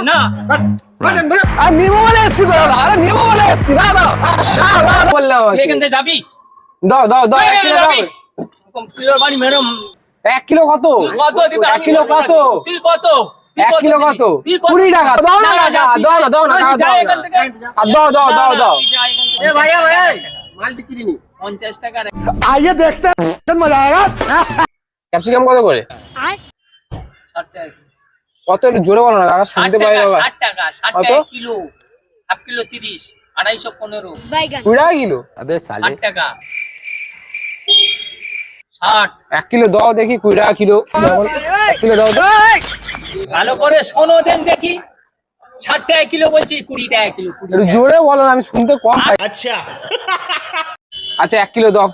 না আর নিবো বলে এসছি দাদা, আরে নিবো বলে এসছি দাদা, বললাম এখান থেকে যাবি দাও দাও দাও 1 কিলো দাও। কম্পিউটার বাড়ি মেরম 1 কিলো কত? কত দিবি? 1 কিলো কত? তুই কত? 1 কিলো কত? 20 টাকা দাও না দাদা, দাও না দাও না দাও যা না। এখান থেকে আর দাও দাও দাও দাও। এ ভাই মাল বিক্রি নেই। 50 টাকা রে। आइए देखते हैं मजा आएगा। ক্যাপসিকাম কত করে? 60 টাকা। কত একটু জোরে বলো না কাকা, 60 শুনতে টাকা, পাই বাবা। 60 টাকা, 60 কত? টাকা কিলো। Half kilo 30, 215। 20 টাকা কিলো? अबे साले 60 টাকা। 60। 1 কিলো দাও দেখি, 20 টাকা কিলো। 1 কিলো দাও তো। ভালো করে শোনো দেন দেখি। 60 টাকা কিলো বলছি, 20 টাকা কিলো। 20 একটু টাকা। জোরে বলো না, আমি শুনতে কম পাই। अच्छा আচ্ছা 1 কিলো দাও।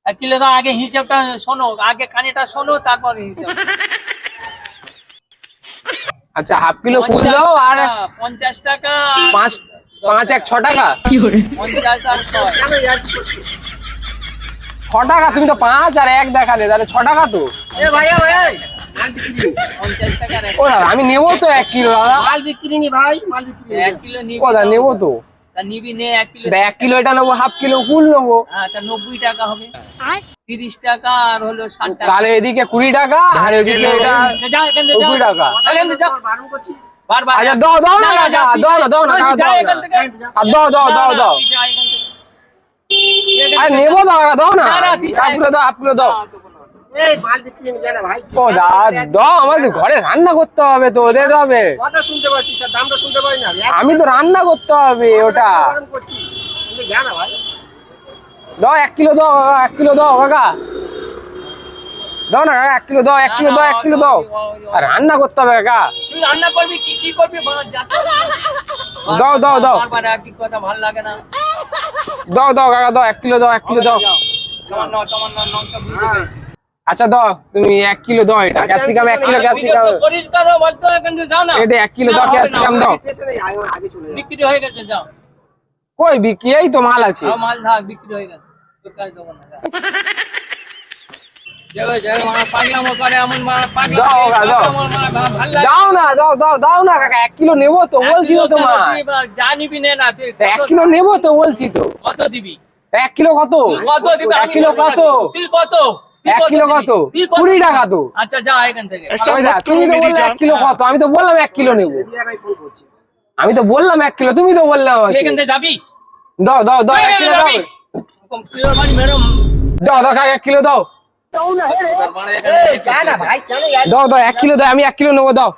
1 কিলো দাও, আগে হিসাবটা শোনো, আগে কানেটা শোনো, তারপর হিসাব। আচ্ছা হাফ কিলো ফুল দাও আর 50 টাকা। 5 1 6 টাকা। 50 আর 6। কেন ইয়ার কি করছিস? 6 টাকা, তুমি তো 5 আর 1 দেখালে, তাহলে 6 টাকা তো। এ ভাই মাল বিক্রি নেই। 50 টাকা রে। ও দাদা আমি নেবো তো 1 কিলো দাদা। মাল বিক্রি নেই ভাই, মাল বিক্রি নেই। 1 কিলো নিবি। ও দাদা নেবো তো। তা নিবি নে 1 কিলো। 1 কিলো এটা নেবো, হাফ কিলো ফুল নেবো। হ্যাঁ, তা 90 টাকা হবে। 30 টাকা আর হলো 60 টাকা। তাহলে এদিকে 20 টাকা আর এদিকে এটা যা এখান থেকে যা। 20 টাকা। এখান থেকে যা। বারণ করছিস। বারবার। আচ্ছা দাও দাও না দাদা, দাও না দাও না দাও যা দাও এখান না। থেকে। আর দাও দাও দাও না, দাও। তুই যা এখান থেকে। আর নেবো দাদা, দাও না। না, না, তুই যা। হাফ কিলো দাও, হাফ কিলো দাও। এই মাল বিক্রি নেই জানা ভাই। ও দাদা দাও, আমাদের ঘরে রান্না করতে হবে তো, ওদের হবে। কথা শুনতে পাচ্ছিস আর দামটা শুনতে পাই না। আমি তো রান্না করতে হবে ওটা। বারণ করছিস। তুমি জানা ভাই। দাও 1 কিলো দাও, 1 কিলো দাও কাকা। দাও না কাকা, 1 কিলো দাও, 1 কিলো দাও, 1 কিলো দাও। আর রান্না করতে হবে কাকা। তুই রান্না করবি কি করবি দাও, দাও, দাও। বারবার একই কথা ভালো লাগে না। দাও দাও কাকা দাও, 1 কিলো দাও, 1 কিলো দাও। তোমার নন সব হ্যাঁ। আচ্ছা দাও, তুমি 1 কিলো দাও এটা। Capsicum 1 kilo capsicum. পরিষ্কার বলতো এখান থেকে যাও না। এটা 1 কিলো দাও, ক্যাপসিকাম দাও। এসে নেই, আগে চলে যা। বিক্রি হয়ে গেছে, যাও। কই বিক্রি, এই তো মাল আছে। মাল থাক, বিক্রি হয়ে গেছে। তোর কাজ দেবো না, যা। যাও, পাগলামো করে এমন পাগলামো। দাও, দাও। ভালো লাগে। দাও না, দাও দাও দাও না কাকা, 1 কিলো নেবো তো বলছি তো তোমার। যা নিবি নে না, তুই 1 কিলো নেবো তো বলছি তো। কত দিবি? 1 কিলো কত? তুই কত দিবি? 1 কিলো কত? তুই কত? 1 কিলো কত? 20 টাকা তো। আচ্ছা যা এখান থেকে। আমি দা, তুমি তো বললে 1 কিলো কত, আমি তো বললাম 1 কিলো নেবো। এরিয়ায় ফোন করছি। আমি তো বললাম 1 কিলো, তুমি তো বললে তুই আমাকে। এখান থেকে যাবি? দাও দাও দাও, 1 তুই কিলো দাও। যাবি? কম্পিউটার বাড়ি মেরম। দাও দাও কাকা, 1 কিলো দাও। এই জানা ভাই, কেন ইয়ার দাও দাও 1 কিলো দাও, আমি 1 কিলো নেবো, দাও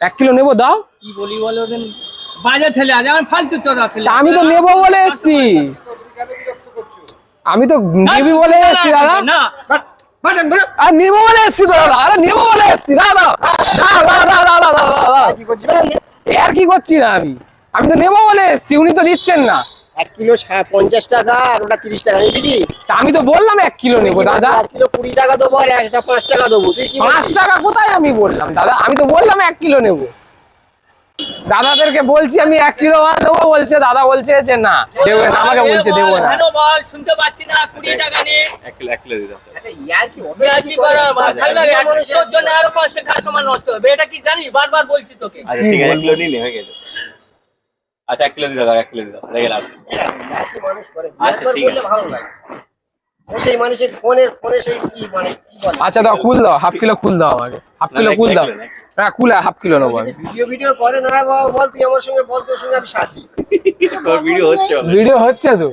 1 কিলো নেবো, দাও। কি বলি বলো দেন। বাজার ছেলে আজ আমার ফালতু চোদা ছেলে। তা আমি তো নেবো বলে এসছি, আমি তো নেবি বলে এসছি দাদা। না, বাটন বলো। আর নেবো বলে এসছি তো দাদা, আরে নেবো বলে এসছি দাদা। দাও দাও দাও দাও দাও দাও দাও। কি করছিস বাটন? এ আর কি করছি না আমি তো নেবো বলে এসছি, উনি তো দিচ্ছেন না। 1 কিলো 50 টাকা আর ওটা 30 টাকা নিবি কি? তা আমি তো বললাম 1 কিলো নেবো দাদা। 1 কিলো 20 টাকা দেবো আর একটা 5 টাকা দেবো। তুই কি 5 টাকা কোথায় আমি বললাম দাদা, আমি তো বললাম 1 কিলো নেবো। দাদাদেরকে বলছি আমি 1 কিলো মাল দেবো, বলছে দাদা বলছে যে না দেবো না, আমাকে বলছে দেবো না। কেন বল, শুনতে পাচ্ছি না। 20 টাকা নে। 1 কিলো দিতে আচ্ছা ইয়ার কি হবে? তুই আজকে কর, ভালো লাগে। তোর জন্য আরো 5 টাকা সময় নষ্ট হবে। এটা কি জানিস? বারবার বলছি তোকে। আচ্ছা ঠিক আছে 1 কিলো নিলে হয়ে গেছে। আচ্ছা 1 কিলো দিতে দাও, 1 কিলো দিতে দাও, রেখে দাও। ইয়ার কি মানুষ করে? আচ্ছা, একবার ঠিক বললে আছে। ভালো লাগে। ও সেই মানুষের ফোনে সেই কি মানে কি বলে? আচ্ছা দাও, কুল দাও, হাফ কিলো কুল দাও আমাকে, হাফ কিলো কুল দাও। হ্যাঁ কুলে হাফ কিলো নেবো আমি। ভিডিও করে না বল, তুই আমার সঙ্গে বল, তোর সঙ্গে আমি সাথী। তোর ভিডিও হচ্ছে ভিডিও হচ্ছে তো,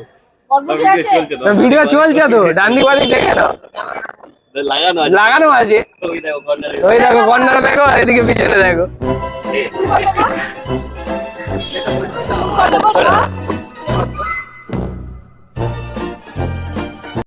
চলছে তো। ভিডিও চলছে তো, ডান দিক বাদিক দেখে নাও, লাগানো আছে। লাগানো আছে। ওই দেখো কর্নারে। ওই দেখো কর্নারে দেখো, এদিকে পিছনে দেখো।